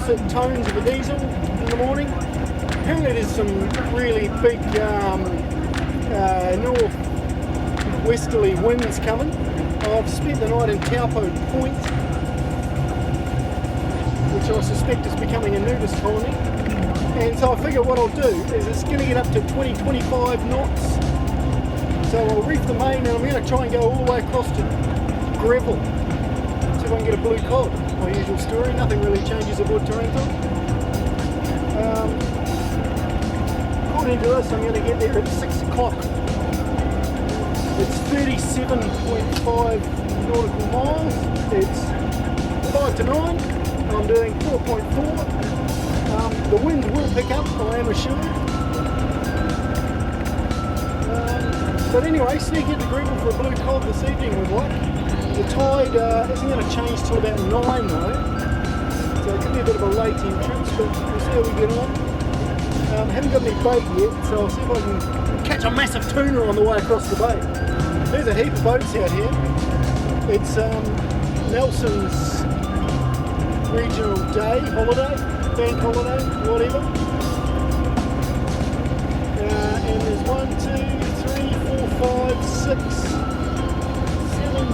opposite tones of a diesel in the morning. Apparently there's some really big north-westerly winds coming. I've spent the night in Taupo Point, which I suspect is becoming a nudist colony. And so I figure what I'll do is it's going to get up to 20-25 knots. So I'll reef the main and I'm going to try and go all the way across to Gravel. See if I can get a blue cod. My usual story, nothing really changes aboard Taranto. According to this, I'm going to get there at 6 o'clock. It's 37.5 nautical miles. It's 5 to 9. I'm doing 4.4. The wind will pick up, I am assured. But anyway, sneak into Greenville for a blue cod this evening with luck. The tide isn't going to change till about 9 though, so it could be a bit of a late entrance, but we'll see how we get on. Haven't got any bait yet, so I'll see if I can catch a massive tuna on the way across the bay. There's a heap of boats out here. It's Nelson's regional day, holiday, bank holiday, whatever. And there's 1, 2, 3, 4, 5, 6, 7,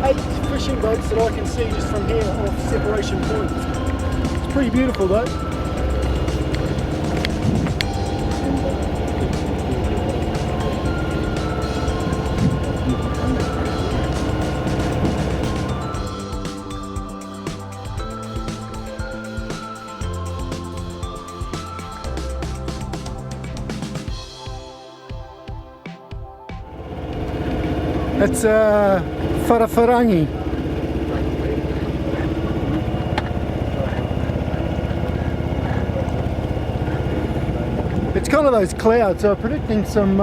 8 fishing boats that I can see just from here off Separation Point. It's pretty beautiful though. It's Wharafarangi. It's kind of those clouds, so I'm predicting some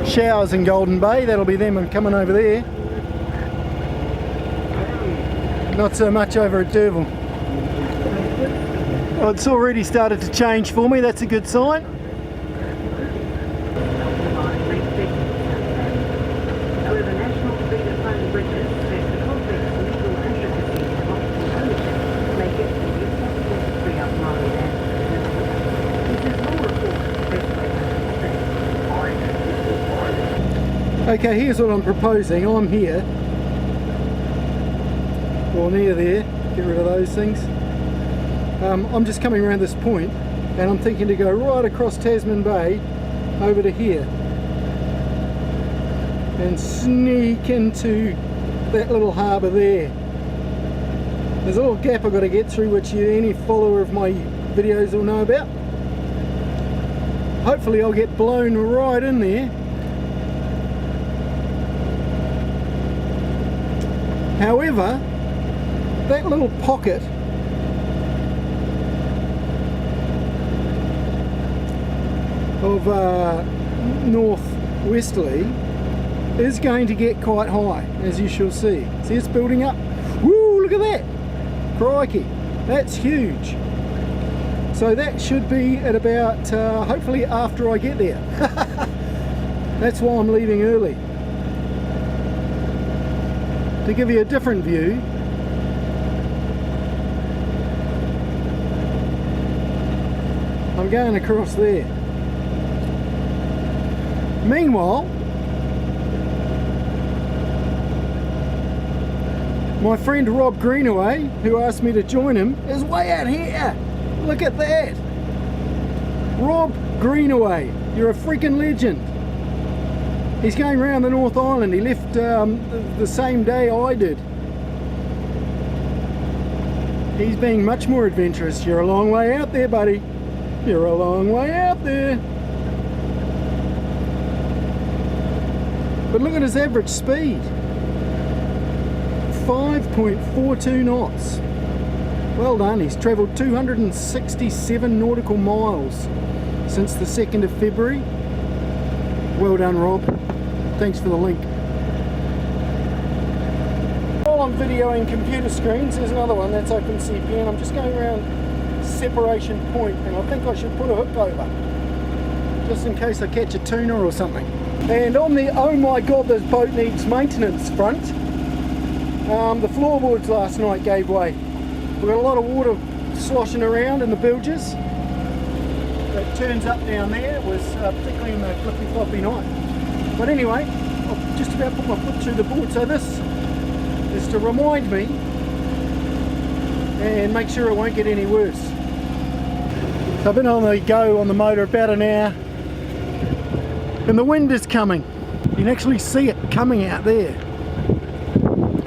showers in Golden Bay. That'll be them coming over there. Not so much over at Durville. Oh, it's already started to change for me, that's a good sign. Okay, here's what I'm proposing. I'm here, or near there, get rid of those things. I'm just coming around this point and I'm thinking to go right across Tasman Bay over to here and sneak into that little harbour there. There's a little gap I've got to get through, which any follower of my videos will know about. Hopefully I'll get blown right in there. However, that little pocket of northwesterly is going to get quite high, as you shall see. See, it's building up. Woo, look at that! Crikey, that's huge. So that should be at about, hopefully after I get there. That's why I'm leaving early. To give you a different view, I'm going across there. Meanwhile, my friend Rob Greenaway, who asked me to join him, is way out here. Look at that. Rob Greenaway, you're a freaking legend. He's going around the North Island. He left the same day I did. He's being much more adventurous. You're a long way out there, buddy. You're a long way out there. But look at his average speed. 5.42 knots. Well done. He's travelled 267 nautical miles since the 2nd of February. Well done, Rob. Thanks for the link. While I'm videoing computer screens, there's another one, that's OpenCPN. I'm just going around Separation Point and I think I should put a hook over, just in case I catch a tuna or something. And on the oh my god this boat needs maintenance front, The floorboards last night gave way. We got a lot of water sloshing around in the bilges. It turns up down there. It was particularly on that flippy floppy night. But anyway, I've just about put my foot through the board, so this is to remind me and make sure it won't get any worse. So I've been on the go on the motor about an hour, and the wind is coming. You can actually see it coming out there.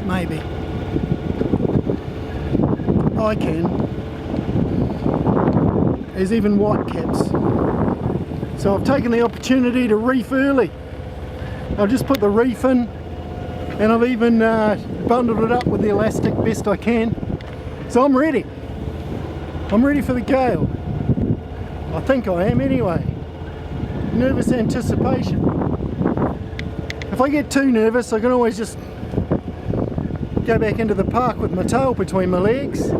Maybe. I can. There's even white caps. So I've taken the opportunity to reef early. I've just put the reef in, and I've even bundled it up with the elastic best I can. So I'm ready. I'm ready for the gale. I think I am anyway. Nervous anticipation. If I get too nervous, I can always just go back into the park with my tail between my legs.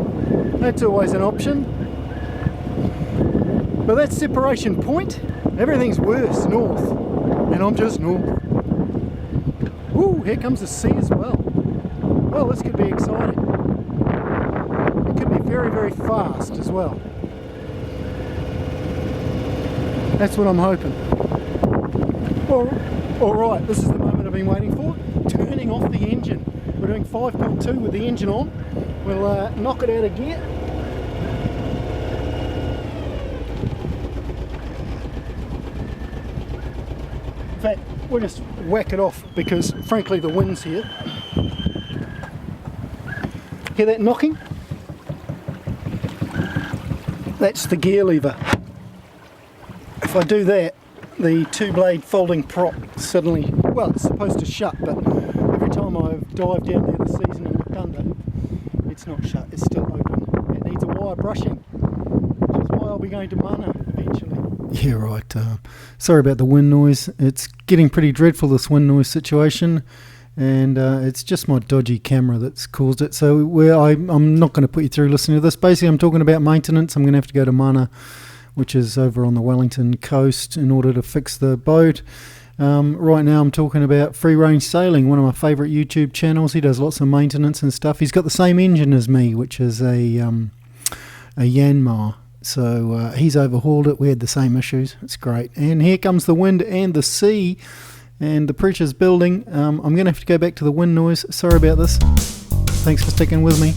That's always an option. But that separation point, everything's worse north, and I'm just north. Ooh, here comes the sea as well. Well, this could be exciting. It could be very, very fast as well. That's what I'm hoping. All right, this is the moment I've been waiting for. Turning off the engine. We're doing 5.2 with the engine on. We'll knock it out of gear. In fact, we'll just whack it off because frankly the wind's here. Hear that knocking? That's the gear lever. If I do that, the two-blade folding prop suddenly, well, it's supposed to shut, but every time I've dived down there this season and looked under, it's not shut, it's still open. It needs a wire brushing, which is why I'll be going to Mana eventually. Yeah, right. Sorry about the wind noise. It's getting pretty dreadful, this wind noise situation, and it's just my dodgy camera that's caused it. So I'm not going to put you through listening to this. Basically, I'm talking about maintenance. I'm going to have to go to Mana, which is over on the Wellington coast, in order to fix the boat. Right now I'm talking about Free Range Sailing, one of my favourite YouTube channels. He does lots of maintenance and stuff. He's got the same engine as me, which is a Yanmar. So he's overhauled it. We had the same issues. It's great. And here comes the wind and the sea, and the pressure's building. I'm going to have to go back to the wind noise. Sorry about this. Thanks for sticking with me.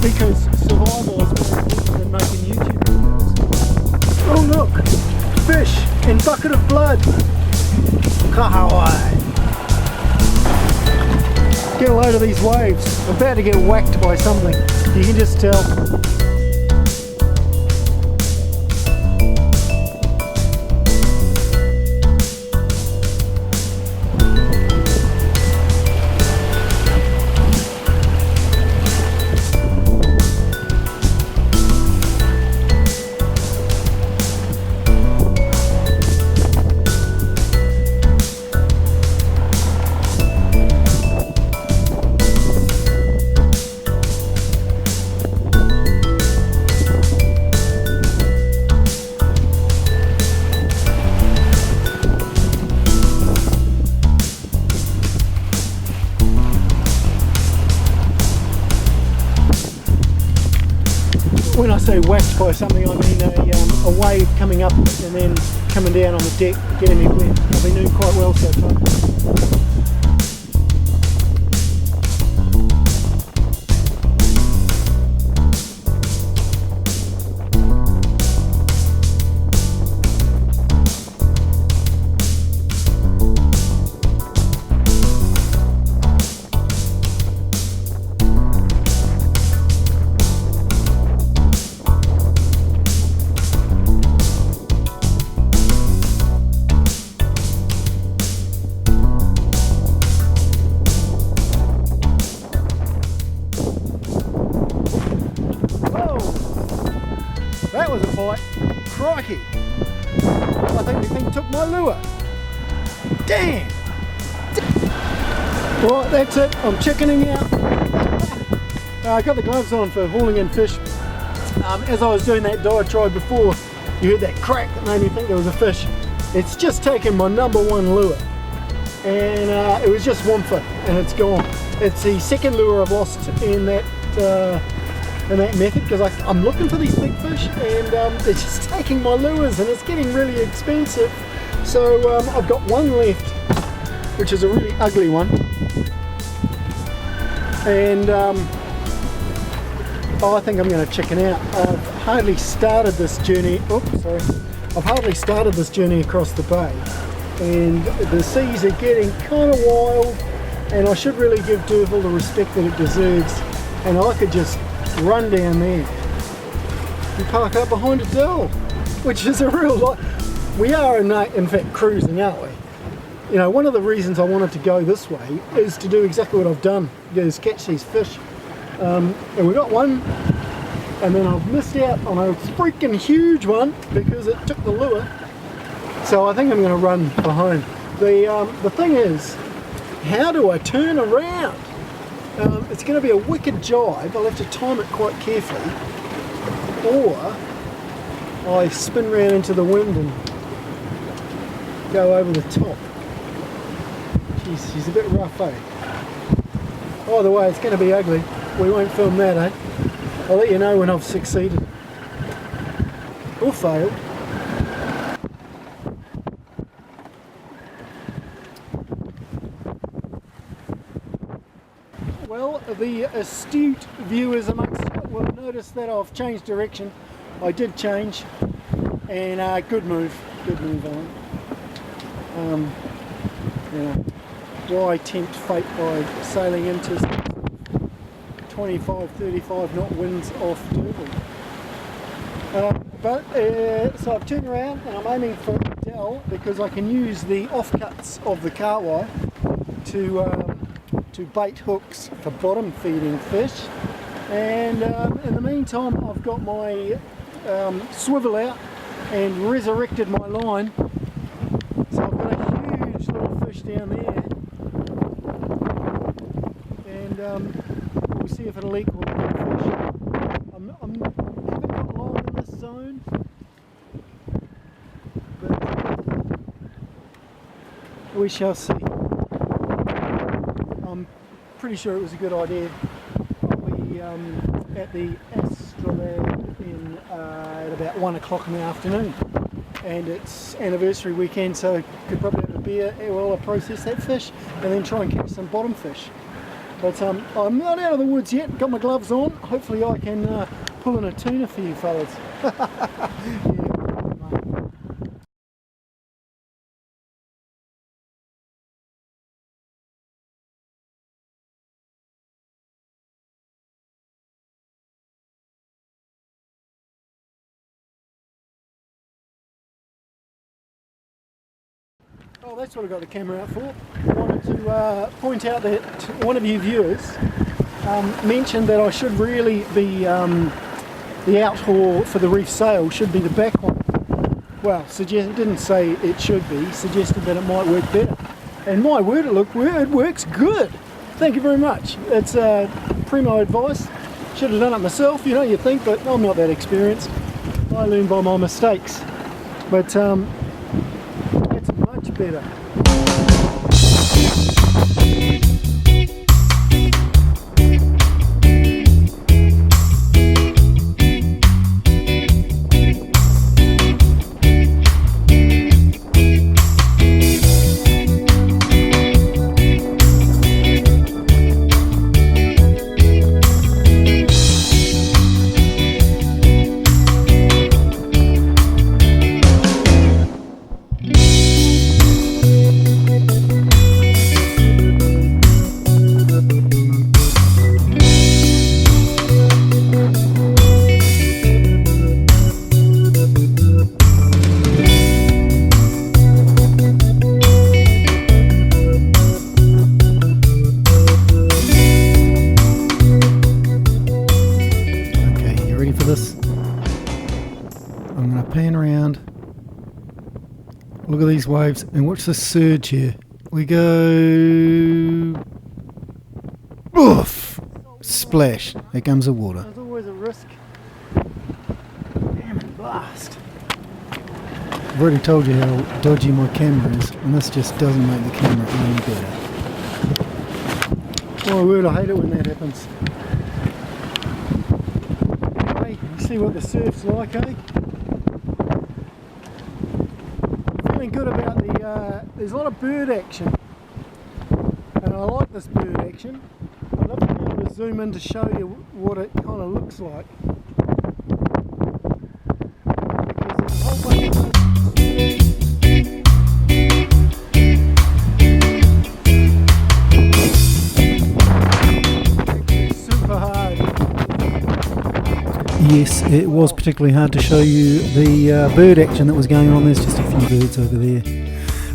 Because survival is more important than making YouTube videos. Oh look! Fish in bucket of blood! Kahawai! Get a load of these waves. I'm about to get whacked by something. You can just tell. When I say whacked by something, I mean a wave coming up and then coming down on the deck, getting me wet. I've been doing quite well so far. That was a bite. Crikey. I think the thing took my lure. Damn. Right, that's it. I'm chickening out. I got the gloves on for hauling in fish. As I was doing that diatribe before, you heard that crack that made me think there was a fish. It's just taken my number one lure. And it was just one foot and it's gone. It's the second lure I've lost in that method, because I'm looking for these big fish and they're just taking my lures and it's getting really expensive. So I've got one left, which is a really ugly one. And I think I'm going to chicken out. I've hardly started this journey. I've hardly started this journey across the bay, and the seas are getting kind of wild. And I should really give Durville the respect that it deserves. And I could just run down there and park up behind a dell, which is a real lot. We are in fact cruising, aren't we? You know, one of the reasons I wanted to go this way is to do exactly what I've done, is catch these fish. And we got one, and then I've missed out on a freaking huge one because it took the lure. So I think I'm going to run behind. The thing is, how do I turn around? It's going to be a wicked jibe. I'll have to time it quite carefully, or I spin round into the wind and go over the top. Jeez, she's a bit rough, eh? Either way, it's going to be ugly. We won't film that, eh? I'll let you know when I've succeeded or failed. Well, the astute viewers amongst will notice that I've changed direction. I did change, and good move, Alan. You know, why tempt fate by sailing into 25, 35 knot winds off Durban? So I've turned around and I'm aiming for Dell, because I can use the offcuts of the cartwheel to bait hooks for bottom feeding fish. And in the meantime, I've got my swivel out and resurrected my line. So I've got a huge little fish down there, and we'll see if it'll equal the big fish. I haven't got long in this zone, but we shall see. I'm pretty sure it was a good idea. I'll be at the Astrolabe at about 1 o'clock in the afternoon, and it's anniversary weekend, so could probably have a beer while I process that fish and then try and catch some bottom fish. But I'm not out of the woods yet, got my gloves on. Hopefully I can pull in a tuna for you fellas. Yeah. Oh, that's what I got the camera out for. I wanted to point out that one of you viewers mentioned that I should really be, the outhaul for the reef sail should be the back one. Well, didn't say it should be, suggested that it might work better. And my word, it works good. Thank you very much. It's primo advice. Should have done it myself, you know, you think, but I'm not that experienced. I learn by my mistakes. But it's much better. I'm going to pan around. Look at these waves and watch the surge here. We go... Oof! Splash. There comes the water. There's always a risk. Damn it, blast. I've already told you how dodgy my camera is, and this just doesn't make the camera any better. Oh my word, I hate it when that happens. Anyway, you see what the surf's like, eh? Feeling good about the, there's a lot of bird action. And I like this bird action. I'd love to be able to zoom in to show you what it kind of looks like. Because there's a whole bunch of Yes, it was particularly hard to show you the bird action that was going on. There's just a few birds over there.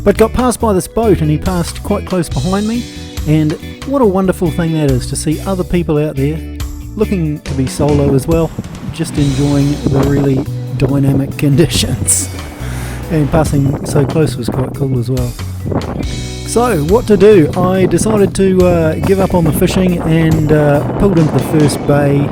But got passed by this boat and he passed quite close behind me, and what a wonderful thing that is to see other people out there looking to be solo as well, just enjoying the really dynamic conditions. And passing so close was quite cool as well. So what to do? I decided to give up on the fishing and pulled into the first bay.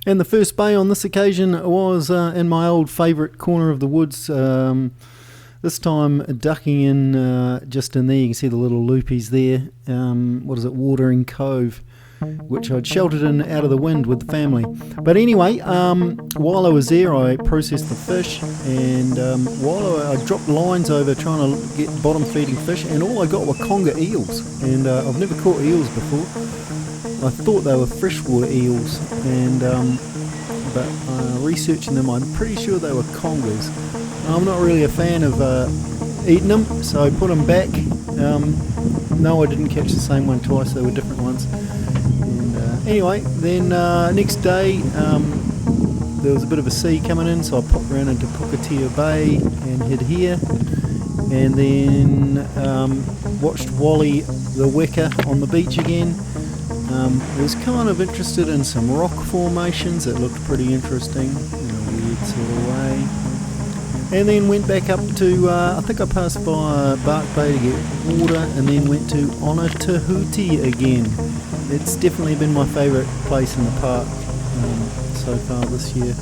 And the first bay on this occasion was in my old favourite corner of the woods. This time ducking in just in there. You can see the little loopies there. What is it? Watering Cove, which I'd sheltered in out of the wind with the family. But anyway, while I was there, I processed the fish, and while I dropped lines over trying to get bottom feeding fish, and all I got were conger eels. And I've never caught eels before. I thought they were freshwater eels, and but researching them, I'm pretty sure they were congers. I'm not really a fan of eating them, so I put them back. No, I didn't catch the same one twice; they were different ones. And anyway, then next day there was a bit of a sea coming in, so I popped around into Pukatia Bay and hid here, and then watched Wally the Weka on the beach again. Was kind of interested in some rock formations that looked pretty interesting in a weird sort of way. And then went back up to, I think I passed by Bark Bay to get water, and then went to Onatahuti again. It's definitely been my favourite place in the park so far this year.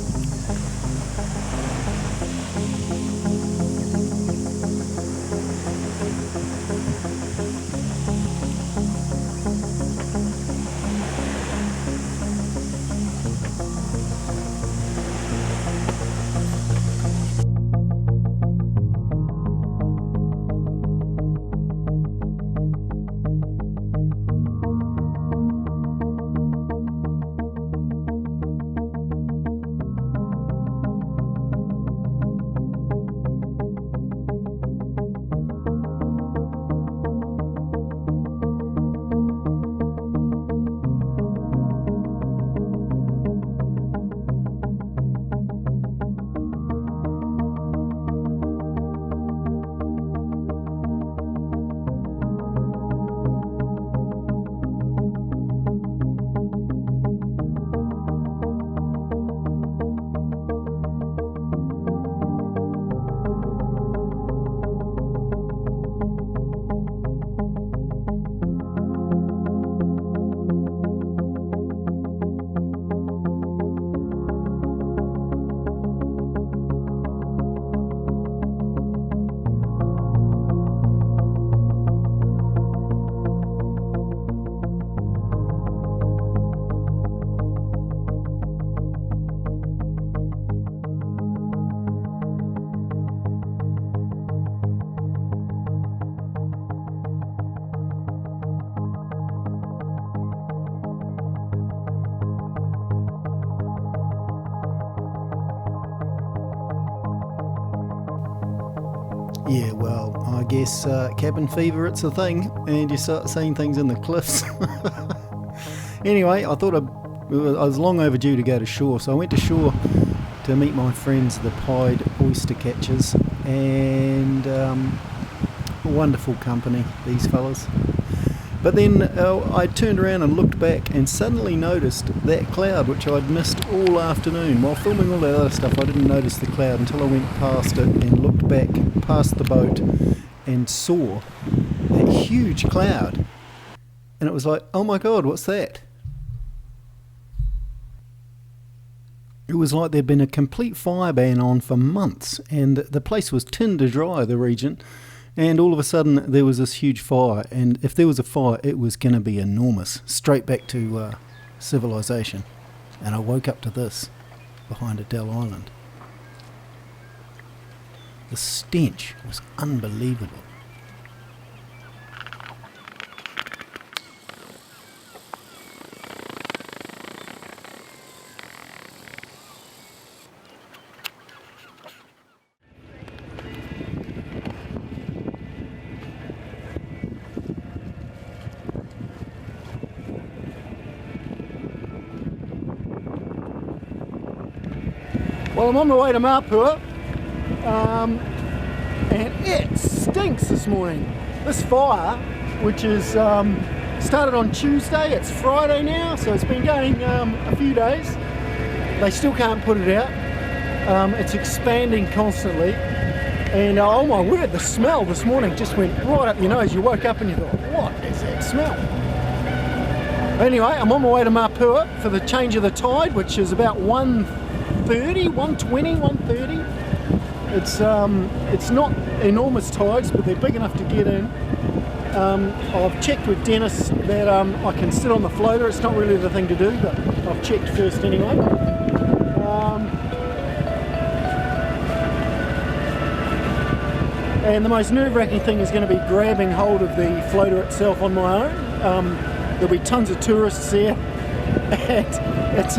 Yeah, well, I guess cabin fever, it's a thing, and you start seeing things in the cliffs. Anyway, I thought I was long overdue to go to shore, so I went to shore to meet my friends, the pied oyster catchers, and wonderful company, these fellas. But then I turned around and looked back and suddenly noticed that cloud, which I'd missed all afternoon. While filming all that other stuff, I didn't notice the cloud until I went past it and looked back past the boat and saw that huge cloud. And it was like, oh my God, what's that? It was like there'd been a complete fire ban on for months, and the place was tinder dry, the region, and all of a sudden there was this huge fire, and if there was a fire, it was going to be enormous, straight back to civilization. And I woke up to this behind Adele Island. The stench was unbelievable. Well, I'm on my way to Mapua, and it stinks this morning. This fire, which is started on Tuesday, it's Friday now, so it's been going a few days. They still can't put it out. It's expanding constantly, and oh my word, the smell this morning just went right up your nose. You woke up and you thought, what is that smell? Anyway, I'm on my way to Mapua for the change of the tide, which is about 1:30, 1:20, 1:30. It's not enormous tides, but they're big enough to get in. I've checked with Dennis that I can sit on the floater. It's not really the thing to do, but I've checked first anyway. And the most nerve-wracking thing is going to be grabbing hold of the floater itself on my own. There'll be tons of tourists there, and it's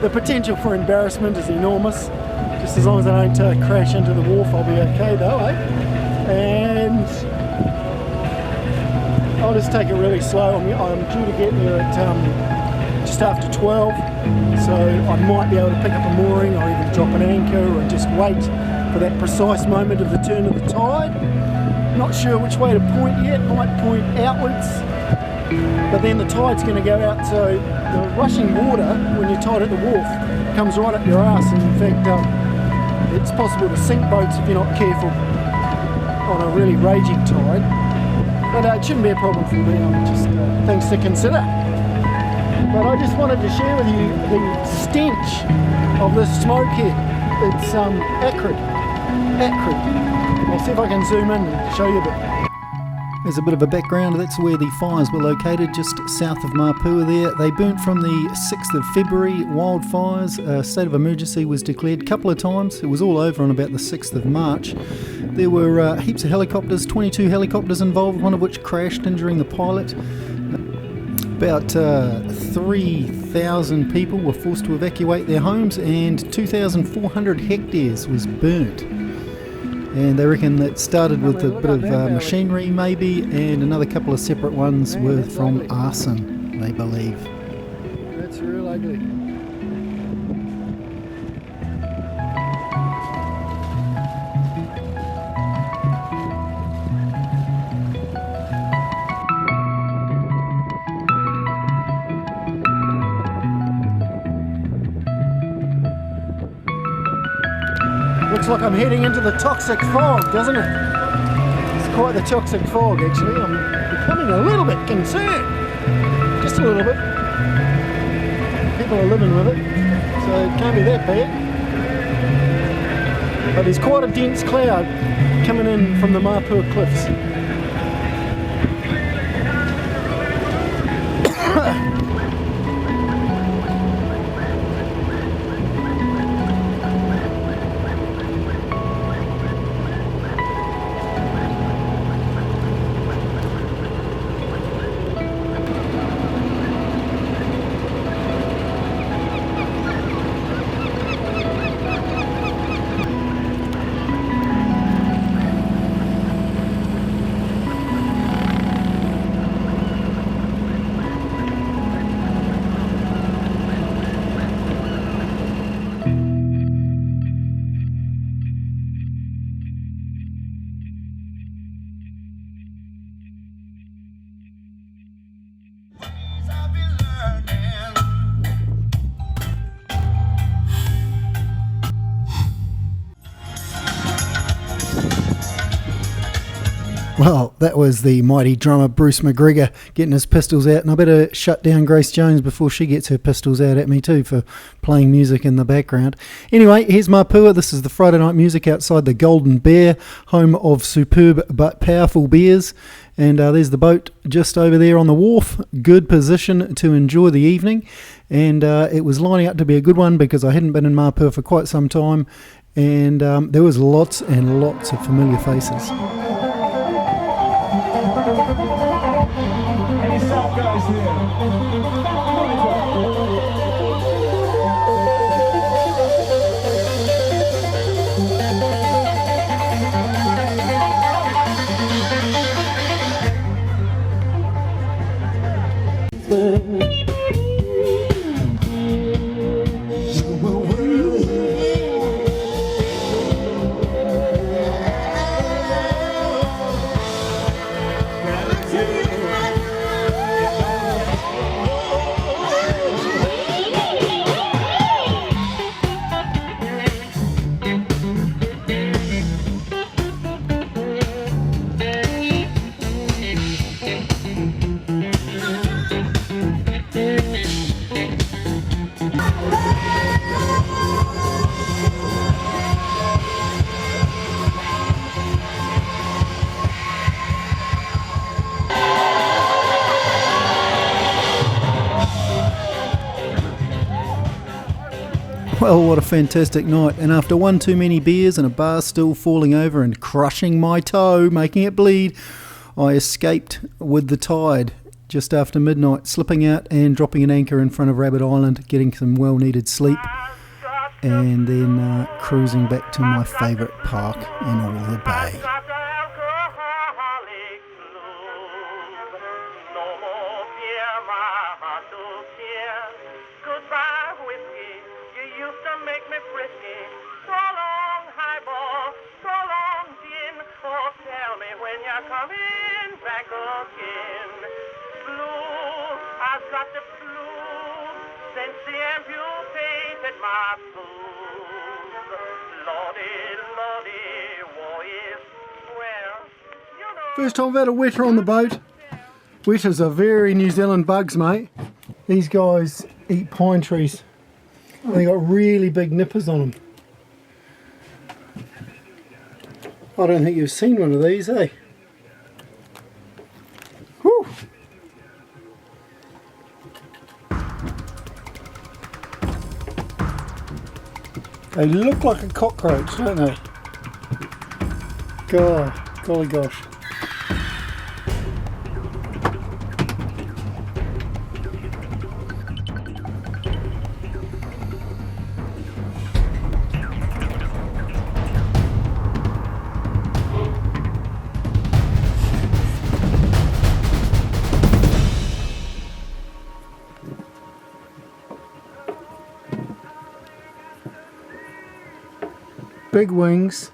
the potential for embarrassment is enormous. Just as long as I don't crash into the wharf, I'll be okay though, eh? And I'll just take it really slow. I'm due to get there at just after 12, so I might be able to pick up a mooring or even drop an anchor or just wait for that precise moment of the turn of the tide. Not sure which way to point yet, might point outwards, but then the tide's going to go out, so the rushing water when you're tied at the wharf comes right up your arse, and in fact it's possible to sink boats if you're not careful on a really raging tide. But it shouldn't be a problem for me, just things to consider. But I just wanted to share with you the stench of this smoke here. It's acrid. I'll see if I can zoom in and show you a bit. There's a bit of a background. That's where the fires were located, just south of Mapua there. They burnt from the 6th of February, wildfires. A state of emergency was declared a couple of times. It was all over on about the 6th of March. There were heaps of helicopters, 22 helicopters involved, one of which crashed, injuring the pilot. About 3,000 people were forced to evacuate their homes, and 2,400 hectares was burnt. And they reckon that started with a bit of machinery maybe, and another couple of separate ones were from arson, they believe. That's real ugly. Looks like I'm heading into the toxic fog, doesn't it? It's quite the toxic fog, actually. I'm becoming a little bit concerned. Just a little bit. People are living with it, so it can't be that bad. But there's quite a dense cloud coming in from the Mapua cliffs. Well, that was the mighty drummer Bruce McGregor getting his pistols out, and I better shut down Grace Jones before she gets her pistols out at me too for playing music in the background. Anyway, here's Mapua. This is the Friday night music outside the Golden Bear, home of superb but powerful beers. And there's the boat just over there on the wharf. Good position to enjoy the evening. And it was lining up to be a good one because I hadn't been in Mapua for quite some time. And there was lots and lots of familiar faces. Any South guys here? Well, what a fantastic night. And after one too many beers and a bar stool falling over and crushing my toe, making it bleed, I escaped with the tide just after midnight, slipping out and dropping an anchor in front of Rabbit Island, getting some well-needed sleep, and then cruising back to my favourite park in all the bay. Coming back again. Blue, I've got the blues since the amputated my boots. Lordy, Lordy, war is, well, you know. First time I've had a wetter on the boat. Wetters are very New Zealand bugs, mate. These guys eat pine trees. They got really big nippers on them. I don't think you've seen one of these, eh? Whew. They look like a cockroach, don't they? God, golly gosh. Big wings.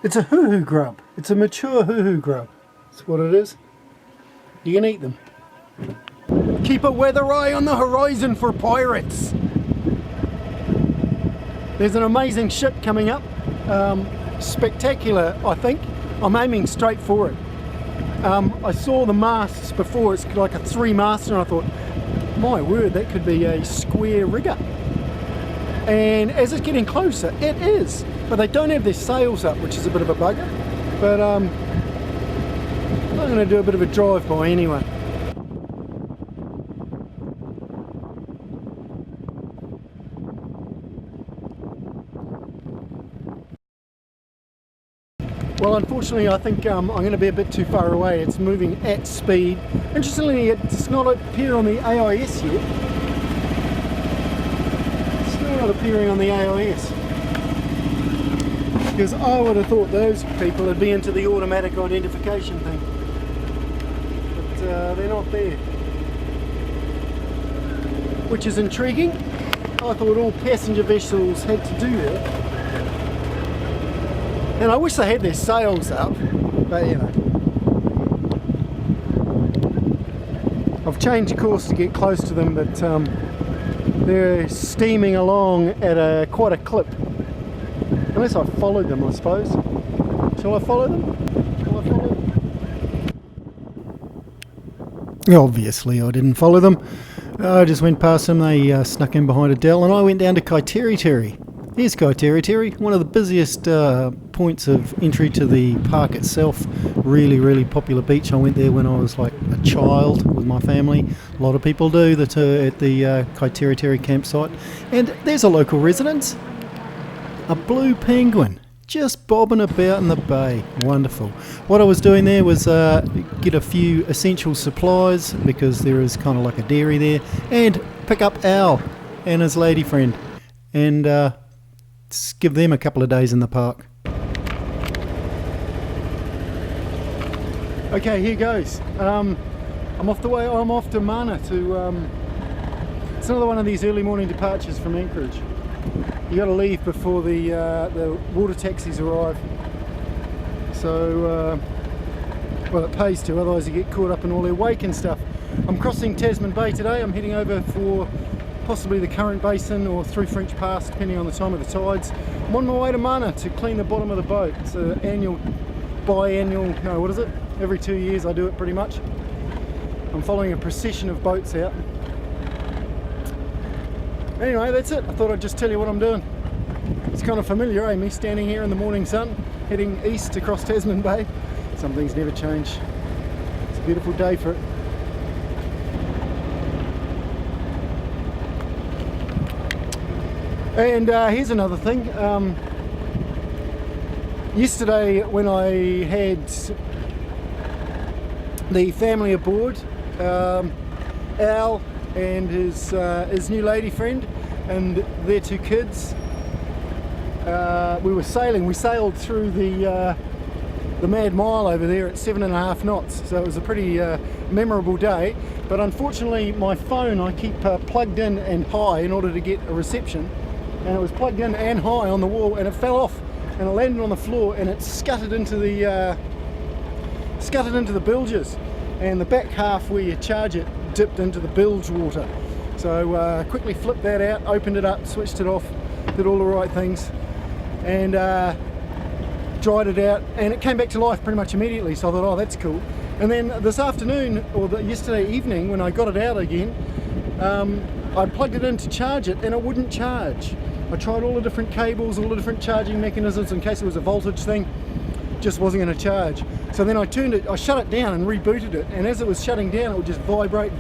It's a hoo-hoo grub. It's a mature hoo-hoo grub. That's what it is. You can eat them. Keep a weather eye on the horizon for pirates. There's an amazing ship coming up. Spectacular, I think. I'm aiming straight for it. I saw the masts before. It's like a 3-master, and I thought, my word, that could be a square rigger. And as it's getting closer, it is, but they don't have their sails up, which is a bit of a bugger. But I'm going to do a bit of a drive-by anyway. Well, unfortunately, I think I'm going to be a bit too far away. It's moving at speed. Interestingly, it's not appearing on the AIS yet. Not appearing on the AIS, because I would have thought those people would be into the automatic identification thing, but they're not there, which is intriguing. I thought all passenger vessels had to do that, and I wish they had their sails up, but you know, I've changed course to get close to them, but they're steaming along at quite a clip. Unless I followed them, I suppose. Shall I follow them? Obviously I didn't follow them. I just went past them. They snuck in behind a dell, and I went down to Coyote. Here's Coyote, one of the busiest points of entry to the park itself. Really popular beach. I went there when I was like a child with my family. A lot of people do that at the Coyote campsite. And there's a local residence, a blue penguin, just bobbing about in the bay. Wonderful. What I was doing there was get a few essential supplies, because there is kind of like a dairy there, and pick up Al and his lady friend, and give them a couple of days in the park. Okay, here goes. I'm off to Mana to it's another one of these early morning departures from Anchorage. You got to leave before the water taxis arrive. So well, it pays to, otherwise you get caught up in all their wake and stuff. I'm crossing Tasman Bay today. I'm heading over for possibly the Current Basin or through French Pass, depending on the time of the tides. I'm on my way to Mana to clean the bottom of the boat. It's an biannual, no, what is it? Every 2 years I do it pretty much. I'm following a procession of boats out. Anyway, that's it. I thought I'd just tell you what I'm doing. It's kind of familiar, eh? Me standing here in the morning sun, heading east across Tasman Bay. Some things never change. It's a beautiful day for it. And here's another thing. Yesterday when I had the family aboard, Al and his new lady friend and their 2 kids, we were sailing. We sailed through the Mad Mile over there at 7.5 knots, so it was a pretty memorable day. But unfortunately my phone, I keep plugged in and high in order to get a reception, and it was plugged in and high on the wall, and it fell off and it landed on the floor, and it scuttered into the bilges, and the back half where you charge it dipped into the bilge water. So quickly flipped that out, opened it up, switched it off, did all the right things, and dried it out, and it came back to life pretty much immediately. So I thought, oh, that's cool. And then this afternoon, or yesterday evening, when I got it out again, I plugged it in to charge it, and it wouldn't charge. I tried all the different cables, all the different charging mechanisms in case it was a voltage thing. Just wasn't going to charge. So then I shut it down and rebooted it, and as it was shutting down, it would just vibrate.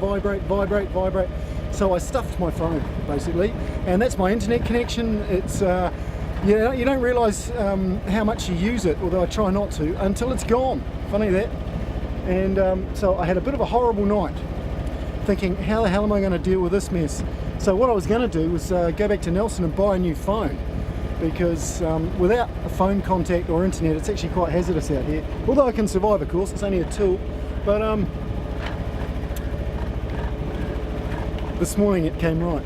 So I stuffed my phone basically, and that's my internet connection. It's you don't realise how much you use it, although I try not to, until it's gone. Funny that. And so I had a bit of a horrible night, thinking, how the hell am I going to deal with this mess? So what I was going to do was go back to Nelson and buy a new phone, because without a phone contact or internet, it's actually quite hazardous out here. Although I can survive, of course, it's only a tool. But this morning it came right.